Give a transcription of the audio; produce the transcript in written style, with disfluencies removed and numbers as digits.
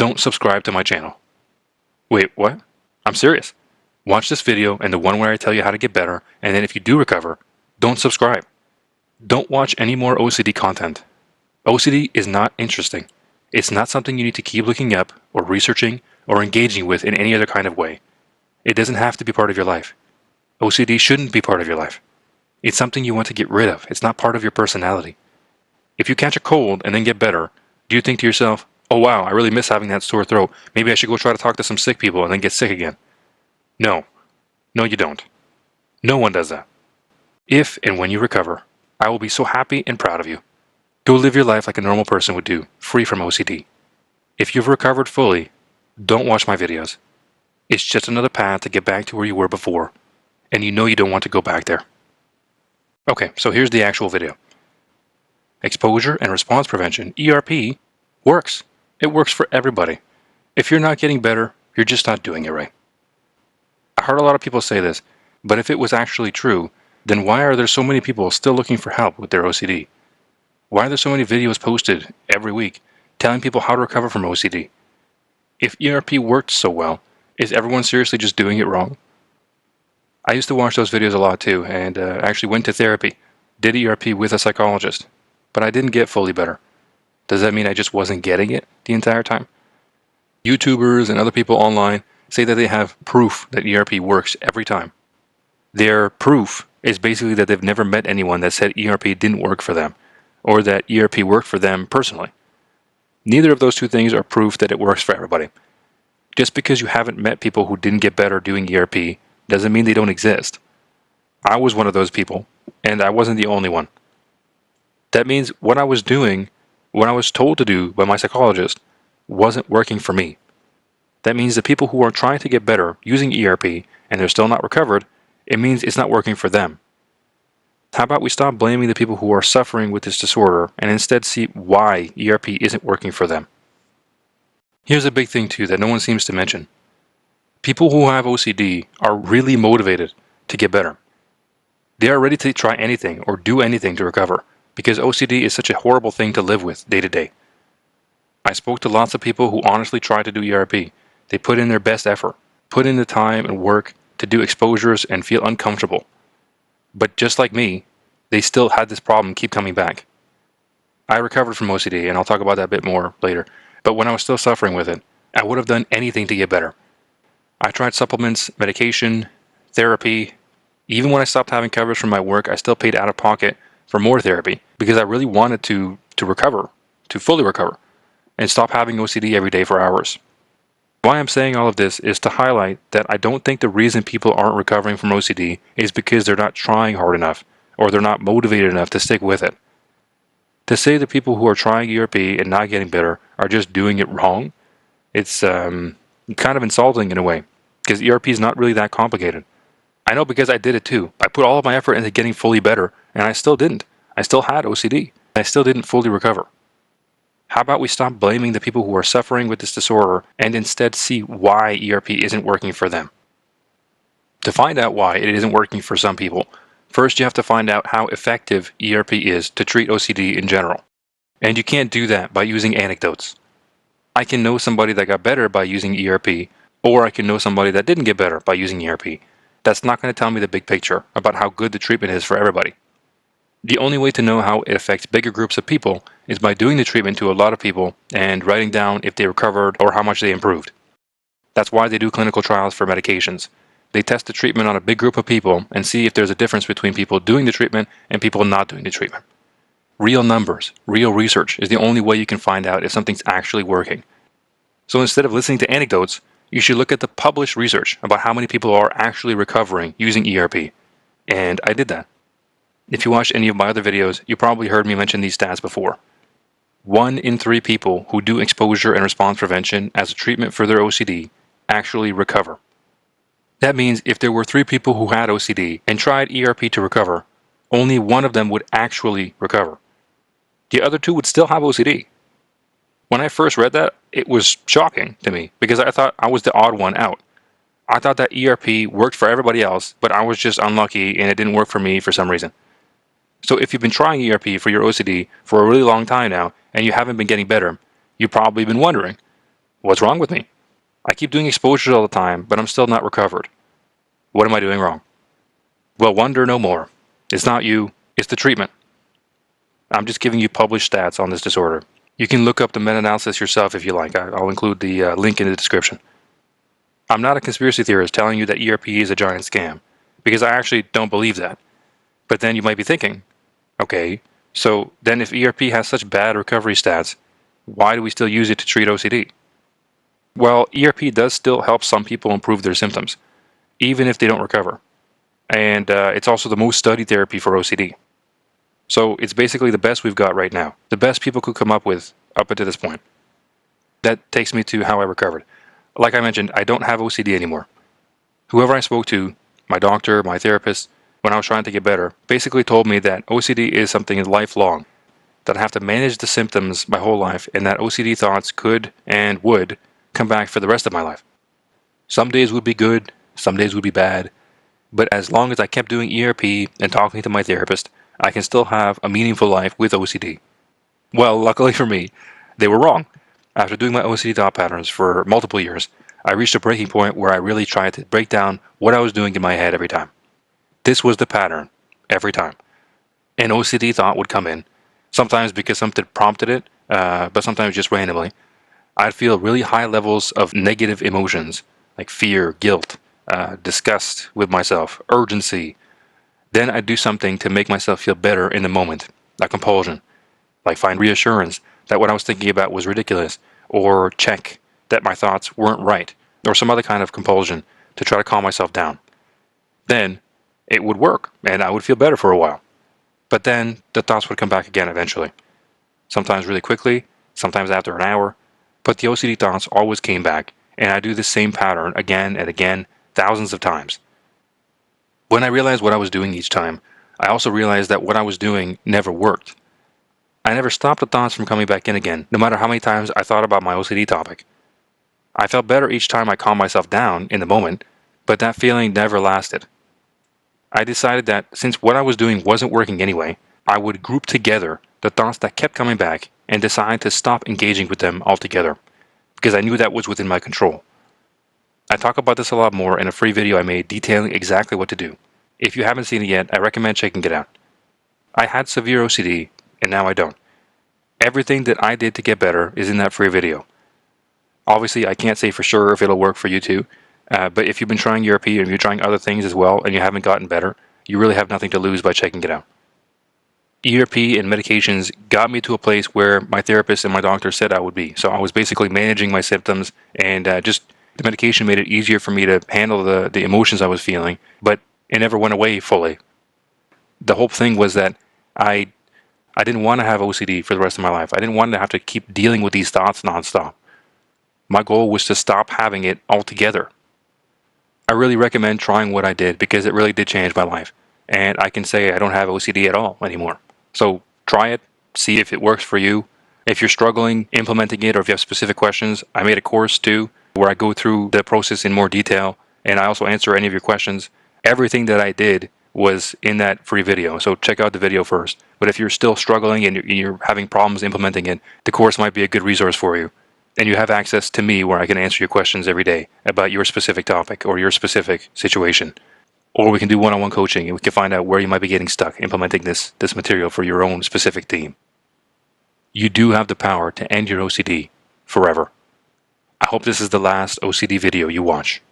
don't subscribe to my channel. Wait, what? I'm serious. Watch this video and the one where I tell you how to get better, and then if you do recover, don't subscribe. Don't watch any more OCD content. OCD is not interesting. It's not something you need to keep looking up or researching or engaging with in any other kind of way. It doesn't have to be part of your life. OCD shouldn't be part of your life. It's something you want to get rid of. It's not part of your personality. If you catch a cold and then get better, do you think to yourself, oh wow, I really miss having that sore throat. Maybe I should go try to talk to some sick people and then get sick again? No. No, you don't. No one does that. If and when you recover, I will be so happy and proud of you. Go live your life like a normal person would do, free from OCD. If you've recovered fully, don't watch my videos. It's just another path to get back to where you were before, and you know you don't want to go back there. Okay, so here's the actual video. Exposure and response prevention, ERP, works. It works for everybody. If you're not getting better, you're just not doing it right. I heard a lot of people say this, but if it was actually true, then why are there so many people still looking for help with their OCD? Why are there so many videos posted every week telling people how to recover from OCD? If ERP worked so well, is everyone seriously just doing it wrong? I used to watch those videos a lot too, and actually went to therapy, did ERP with a psychologist, but I didn't get fully better. Does that mean I just wasn't getting it the entire time? YouTubers and other people online say that they have proof that ERP works every time. Their proof is basically that they've never met anyone that said ERP didn't work for them, or that ERP worked for them personally. Neither of those two things are proof that it works for everybody. Just because you haven't met people who didn't get better doing ERP doesn't mean they don't exist. I was one of those people, and I wasn't the only one. That means what I was doing, what I was told to do by my psychologist, wasn't working for me. That means the people who are trying to get better using ERP and they're still not recovered, it means it's not working for them. How about we stop blaming the people who are suffering with this disorder and instead see why ERP isn't working for them? Here's a big thing too that no one seems to mention. People who have OCD are really motivated to get better. They are ready to try anything or do anything to recover because OCD is such a horrible thing to live with day to day. I spoke to lots of people who honestly tried to do ERP. They put in their best effort, put in the time and work to do exposures and feel uncomfortable. But just like me, they still had this problem keep coming back. I recovered from OCD, and I'll talk about that a bit more later. But when I was still suffering with it, I would have done anything to get better. I tried supplements, medication, therapy. Even when I stopped having coverage from my work, I still paid out of pocket for more therapy because I really wanted to recover, to fully recover, and stop having OCD every day for hours. Why I'm saying all of this is to highlight that I don't think the reason people aren't recovering from OCD is because they're not trying hard enough or they're not motivated enough to stick with it. To say that people who are trying ERP and not getting better are just doing it wrong, it's kind of insulting in a way because ERP is not really that complicated. I know because I did it too. I put all of my effort into getting fully better and I still didn't. I still had OCD. I still didn't fully recover. How about we stop blaming the people who are suffering with this disorder and instead see why ERP isn't working for them? To find out why it isn't working for some people, first you have to find out how effective ERP is to treat OCD in general. And you can't do that by using anecdotes. I can know somebody that got better by using ERP, or I can know somebody that didn't get better by using ERP. That's not going to tell me the big picture about how good the treatment is for everybody. The only way to know how it affects bigger groups of people is by doing the treatment to a lot of people and writing down if they recovered or how much they improved. That's why they do clinical trials for medications. They test the treatment on a big group of people and see if there's a difference between people doing the treatment and people not doing the treatment. Real numbers, real research is the only way you can find out if something's actually working. So instead of listening to anecdotes, you should look at the published research about how many people are actually recovering using ERP. And I did that. If you watched any of my other videos, you probably heard me mention these stats before. 1 in 3 people who do exposure and response prevention as a treatment for their OCD actually recover. That means if there were 3 people who had OCD and tried ERP to recover, only 1 of them would actually recover. The other 2 would still have OCD. When I first read that, it was shocking to me because I thought I was the odd one out. I thought that ERP worked for everybody else, but I was just unlucky and it didn't work for me for some reason. So if you've been trying ERP for your OCD for a really long time now and you haven't been getting better, you've probably been wondering, What's wrong with me? I keep doing exposures all the time, but I'm still not recovered. What am I doing wrong? Well, wonder no more. It's not you, it's the treatment. I'm just giving you published stats on this disorder. You can look up the meta-analysis yourself if you like. I'll include the link in the description. I'm not a conspiracy theorist telling you that ERP is a giant scam, because I actually don't believe that. But then you might be thinking, okay, so then if ERP has such bad recovery stats, why do we still use it to treat OCD? Well, ERP does still help some people improve their symptoms, even if they don't recover. And it's also the most studied therapy for OCD. So it's basically the best we've got right now, the best people could come up with up until this point. That takes me to how I recovered. Like I mentioned, I don't have OCD anymore. Whoever I spoke to, my doctor, my therapist, when I was trying to get better, basically told me that OCD is something lifelong, that I have to manage the symptoms my whole life, and that OCD thoughts could and would come back for the rest of my life. Some days would be good, some days would be bad, but as long as I kept doing ERP and talking to my therapist, I can still have a meaningful life with OCD. Well, luckily for me, they were wrong. After doing my OCD thought patterns for multiple years, I reached a breaking point where I really tried to break down what I was doing in my head every time. This was the pattern, every time. An OCD thought would come in, sometimes because something prompted it, but sometimes just randomly. I'd feel really high levels of negative emotions, like fear, guilt, disgust with myself, urgency. Then I'd do something to make myself feel better in the moment, like compulsion, like find reassurance that what I was thinking about was ridiculous, or check that my thoughts weren't right, or some other kind of compulsion to try to calm myself down. Then it would work, and I would feel better for a while. But then the thoughts would come back again eventually. Sometimes really quickly, sometimes after an hour, but the OCD thoughts always came back, and I do the same pattern again and again, thousands of times. When I realized what I was doing each time, I also realized that what I was doing never worked. I never stopped the thoughts from coming back in again, no matter how many times I thought about my OCD topic. I felt better each time I calmed myself down in the moment, but that feeling never lasted. I decided that since what I was doing wasn't working anyway, I would group together the thoughts that kept coming back and decide to stop engaging with them altogether, because I knew that was within my control. I talk about this a lot more in a free video I made detailing exactly what to do. If you haven't seen it yet, I recommend checking it out. I had severe OCD, and now I don't. Everything that I did to get better is in that free video. Obviously, I can't say for sure if it'll work for you too, but if you've been trying ERP and you're trying other things as well and you haven't gotten better, you really have nothing to lose by checking it out. ERP and medications got me to a place where my therapist and my doctor said I would be. So I was basically managing my symptoms, and just the medication made it easier for me to handle the emotions I was feeling, but it never went away fully. The whole thing was that I didn't want to have OCD for the rest of my life. I didn't want to have to keep dealing with these thoughts nonstop. My goal was to stop having it altogether. I really recommend trying what I did because it really did change my life. And I can say I don't have OCD at all anymore. So try it, see if it works for you. If you're struggling implementing it or if you have specific questions, I made a course too where I go through the process in more detail and I also answer any of your questions. Everything that I did was in that free video, so check out the video first. But if you're still struggling and you're having problems implementing it, the course might be a good resource for you. And you have access to me where I can answer your questions every day about your specific topic or your specific situation. Or we can do one-on-one coaching and we can find out where you might be getting stuck implementing this material for your own specific theme. You do have the power to end your OCD forever. I hope this is the last OCD video you watch.